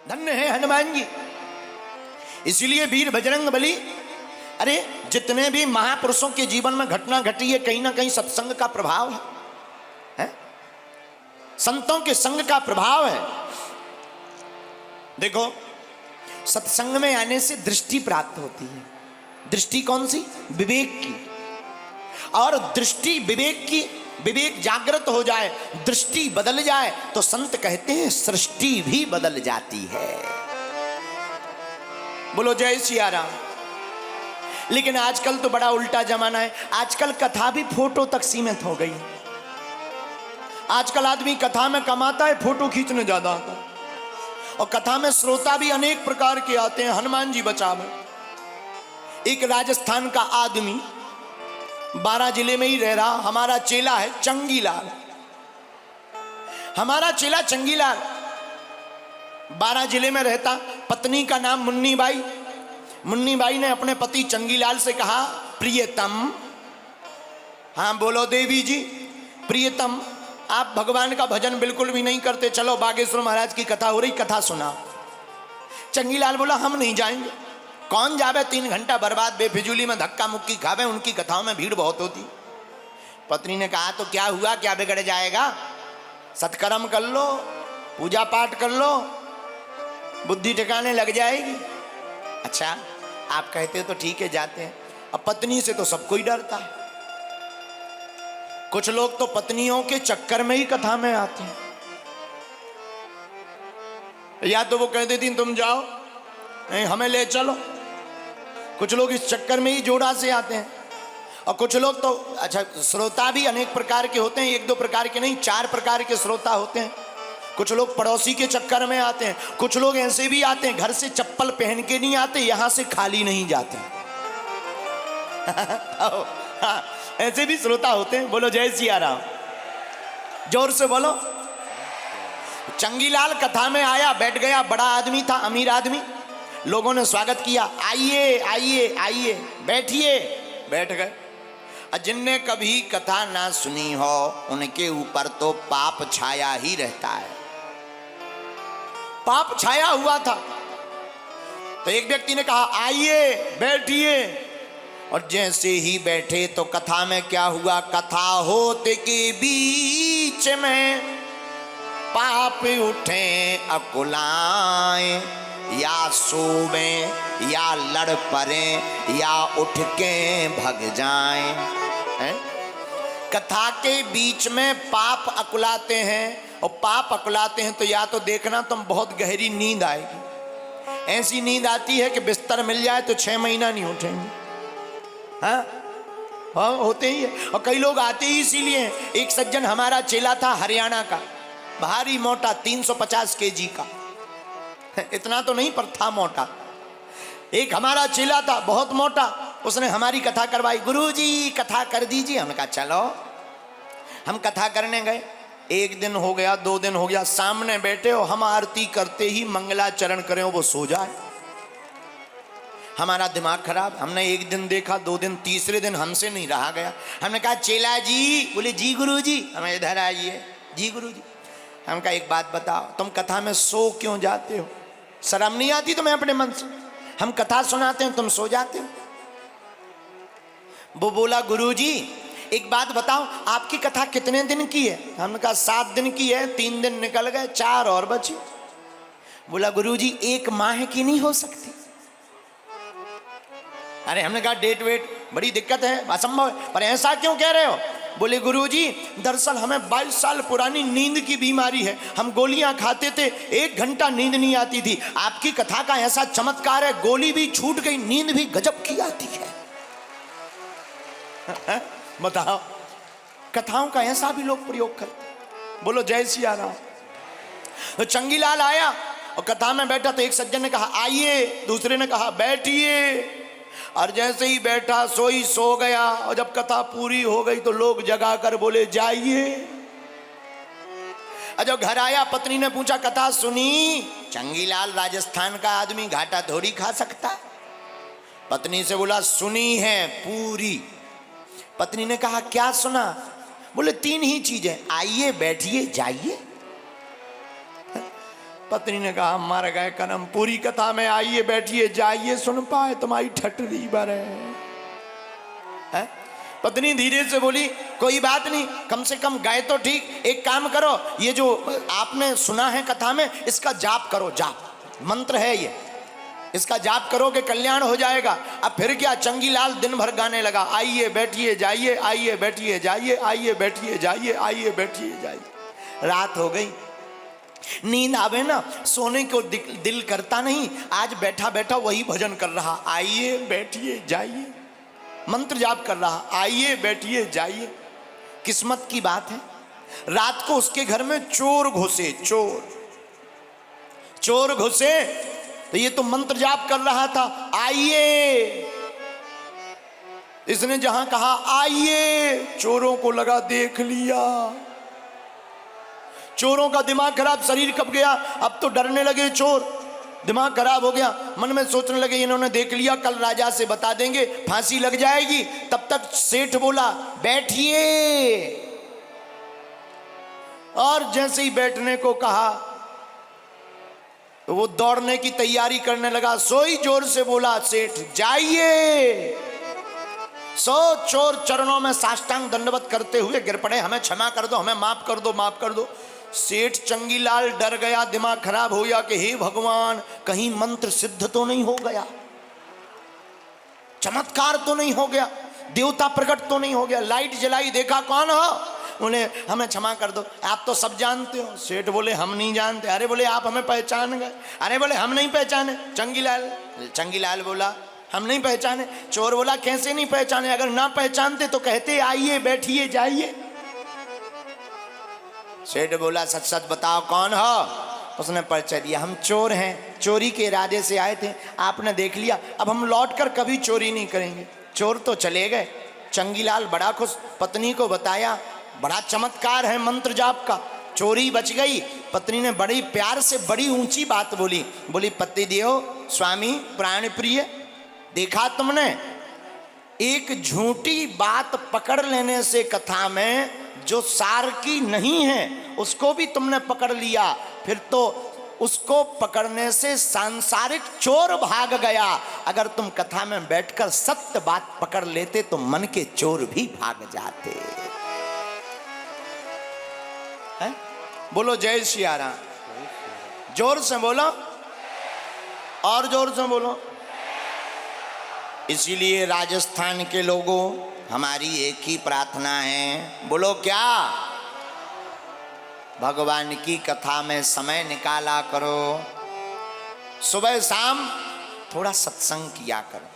धन्य है हनुमान जी। इसीलिए वीर बजरंग बली, अरे जितने भी महापुरुषों के जीवन में घटना घटी है, कहीं ना कहीं सत्संग का प्रभाव है? संतों के संग का प्रभाव है। देखो, सत्संग में आने से दृष्टि प्राप्त होती है। दृष्टि कौन सी? विवेक की। और दृष्टि विवेक की, विवेक जागृत हो जाए, दृष्टि बदल जाए तो संत कहते हैं सृष्टि भी बदल जाती है। बोलो जय सिया राम। लेकिन आजकल तो बड़ा उल्टा जमाना है। आजकल कथा भी फोटो तक सीमित हो गई। आजकल आदमी कथा में कमाता है, फोटो खींचने ज्यादा आता है। और कथा में श्रोता भी अनेक प्रकार के आते हैं। हनुमान जी बचावे। एक राजस्थान का आदमी 12 जिले में ही रह रहा, हमारा चेला है चंगीलाल। हमारा चेला चंगीलाल 12 जिले में रहता। पत्नी का नाम मुन्नी बाई। मुन्नी बाई ने अपने पति चंगीलाल से कहा, प्रियतम, हाँ बोलो देवी जी, प्रियतम आप भगवान का भजन बिल्कुल भी नहीं करते, चलो बागेश्वर महाराज की कथा हो रही, कथा सुनाओ। चंगीलाल बोला, हम नहीं जाएंगे। कौन जावे, 3 घंटा बर्बाद बेफिजूली में धक्का मुक्की खावे, उनकी कथाओं में भीड़ बहुत होती। पत्नी ने कहा, तो क्या हुआ, क्या बिगड़ जाएगा, सत्कर्म कर लो, पूजा पाठ कर लो, बुद्धि ठिकाने लग जाएगी। अच्छा आप कहते हो तो ठीक है, जाते हैं। अब पत्नी से तो सब कोई डरता है। कुछ लोग तो पत्नियों के चक्कर में ही कथा में आते हैं। या तो वो कह देती तुम जाओ, नहीं हमें ले चलो। कुछ लोग इस चक्कर में ही जोड़ा से आते हैं। और कुछ लोग तो, अच्छा श्रोता भी अनेक प्रकार के होते हैं, 1-2 प्रकार के नहीं, 4 प्रकार के श्रोता होते हैं। कुछ लोग पड़ोसी के चक्कर में आते हैं। कुछ लोग ऐसे भी आते हैं, घर से चप्पल पहन के नहीं आते, यहां से खाली नहीं जाते। हाँ, ऐसे भी श्रोता होते हैं। बोलो जय सिया राम, जोर से बोलो। चंगीलाल कथा में आया, बैठ गया। बड़ा आदमी था, अमीर आदमी। लोगों ने स्वागत किया, आइए आइए आइए, बैठिए। बैठ गए। जिनने कभी कथा ना सुनी हो उनके ऊपर तो पाप छाया ही रहता है। पाप छाया हुआ था। तो एक व्यक्ति ने कहा, आइए बैठिए। और जैसे ही बैठे तो कथा में क्या हुआ, कथा होते के बीच में पाप उठे अकुलाएं, या सोवे या लड़ पड़े या उठ के भग जाएं। कथा के बीच में पाप अकुलाते हैं। और पाप अकुलाते हैं तो या तो देखना तुम बहुत गहरी नींद आएगी। ऐसी नींद आती है कि बिस्तर मिल जाए तो 6 महीना नहीं उठेंगे। हाँ होते ही है। और कई लोग आते ही इसीलिए। एक सज्जन हमारा चेला था हरियाणा का, भारी मोटा, 350 केजी का। इतना तो नहीं पर था मोटा। एक हमारा चेला था बहुत मोटा, उसने हमारी कथा करवाई। गुरुजी कथा कर दीजिए। हमने कहा चलो। हम कथा करने गए। 1 दिन हो गया, 2 दिन हो गया, सामने बैठे हो, हम आरती करते ही मंगलाचरण करें वो सो जाए। हमारा दिमाग खराब। हमने 1 दिन देखा, 2 दिन, तीसरे दिन हमसे नहीं रहा गया। हमने कहा चेला जी। बोले जी गुरुजी। हमें इधर आइए। जी गुरुजी। हम कहा एक बात बताओ, तुम कथा में सो क्यों जाते हो? शर्म नहीं आती तुम्हें अपने मन से? हम कथा सुनाते हैं तुम सो जाते हो। वो बोला गुरुजी एक बात बताओ, आपकी कथा कितने दिन की है? हमने कहा 7 दिन की है। 3 दिन निकल गए, 4 और बची। बोला गुरुजी 1 माह की नहीं हो सकती? अरे हमने कहा डेट वेट बड़ी दिक्कत है, असंभव है। पर ऐसा क्यों कह रहे हो? बोले गुरुजी दरअसल हमें 22 साल पुरानी नींद की बीमारी है। हम गोलियां खाते थे, 1 घंटा नींद नहीं आती थी। आपकी कथा का ऐसा चमत्कार है, गोली भी छूट गई, नींद भी गजब की आती है। बताओ, कथाओं का ऐसा भी लोग प्रयोग करते। बोलो जय सिया राम। तो चंगीलाल आया और कथा में बैठा तो एक सज्जन ने कहा आइए, दूसरे ने कहा बैठिए। और जैसे ही बैठा सोई सो गया। और जब कथा पूरी हो गई तो लोग जगा कर बोले जाइए। और जब घर आया पत्नी ने पूछा कथा सुनी? चंगीलाल राजस्थान का आदमी घाटा थोड़ी खा सकता। पत्नी से बोला सुनी है पूरी। पत्नी ने कहा क्या सुना? बोले 3 ही चीजें, आइए बैठिए जाइए। पत्नी ने कहा मर गए कनम, पूरी कथा में आइए बैठिए जाइए सुन पाए तुम्हारी ठटरी बर है। पत्नी धीरे से बोली कोई बात नहीं, कम से कम गए तो ठीक। एक काम करो, ये जो आपने सुना है कथा में इसका जाप करो, जाप मंत्र है ये, इसका जाप करोगे कल्याण हो जाएगा। अब फिर क्या, चंगीलाल दिन भर गाने लगा, आइए बैठिए जाइए, आइए बैठिए जाइए, आइए बैठिए जाइए, आइए बैठिए जाइए। रात हो गई, नींद आवे ना, सोने को दिल करता नहीं, आज बैठा बैठा वही भजन कर रहा, आइए बैठिए जाइए, मंत्र जाप कर रहा, आइए बैठिए जाइए। किस्मत की बात है, रात को उसके घर में चोर घुसे, चोर घुसे तो ये तो मंत्र जाप कर रहा था, आइए। इसने जहां कहा आइए, चोरों को लगा देख लिया, चोरों का दिमाग खराब, शरीर कब गया, अब तो डरने लगे चोर, दिमाग खराब हो गया, मन में सोचने लगे इन्होंने देख लिया, कल राजा से बता देंगे, फांसी लग जाएगी। तब तक सेठ बोला बैठिए, और जैसे ही बैठने को कहा तो वो दौड़ने की तैयारी करने लगा, सोई जोर से बोला सेठ जाइए। सो चोर चरणों में साष्टांग दंडवत करते हुए गिर पड़े, हमें क्षमा कर दो, हमें माफ कर दो, माफ कर दो। सेठ चंगीलाल डर गया, दिमाग खराब हो गया कि हे भगवान कहीं मंत्र सिद्ध तो नहीं हो गया, चमत्कार तो नहीं हो गया, देवता प्रकट तो नहीं हो गया। लाइट जलाई, देखा कौन हो, बोले हमें क्षमा कर दो, आप तो सब जानते हो। सेठ बोले हम नहीं जानते। अरे बोले आप हमें पहचान गए। अरे बोले हम नहीं पहचाने। चंगीलाल बोला हम नहीं पहचाने। चोर बोला कैसे नहीं पहचाने, अगर ना पहचानते तो कहते आइए बैठिए जाइए। सेठ बोला सच सच बताओ कौन हो। उसने परिचय दिया, हम चोर हैं, चोरी के इरादे से आए थे, आपने देख लिया, अब हम लौटकर कभी चोरी नहीं करेंगे। चोर तो चले गए। चंगीलाल बड़ा खुश, पत्नी को बताया, बड़ा चमत्कार है मंत्र जाप का, चोरी बच गई। पत्नी ने बड़ी प्यार से बड़ी ऊंची बात बोली, बोली पति देव स्वामी प्राण प्रिय, देखा तुमने, एक झूठी बात पकड़ लेने से कथा में जो सार की नहीं है उसको भी तुमने पकड़ लिया, फिर तो उसको पकड़ने से सांसारिक चोर भाग गया। अगर तुम कथा में बैठकर सत्य बात पकड़ लेते तो मन के चोर भी भाग जाते। है? बोलो जय सिया राम, जोर से बोलो, और जोर से बोलो। इसीलिए राजस्थान के लोगों हमारी एक ही प्रार्थना है, बोलो क्या, भगवान की कथा में समय निकाला करो, सुबह शाम थोड़ा सत्संग किया करो।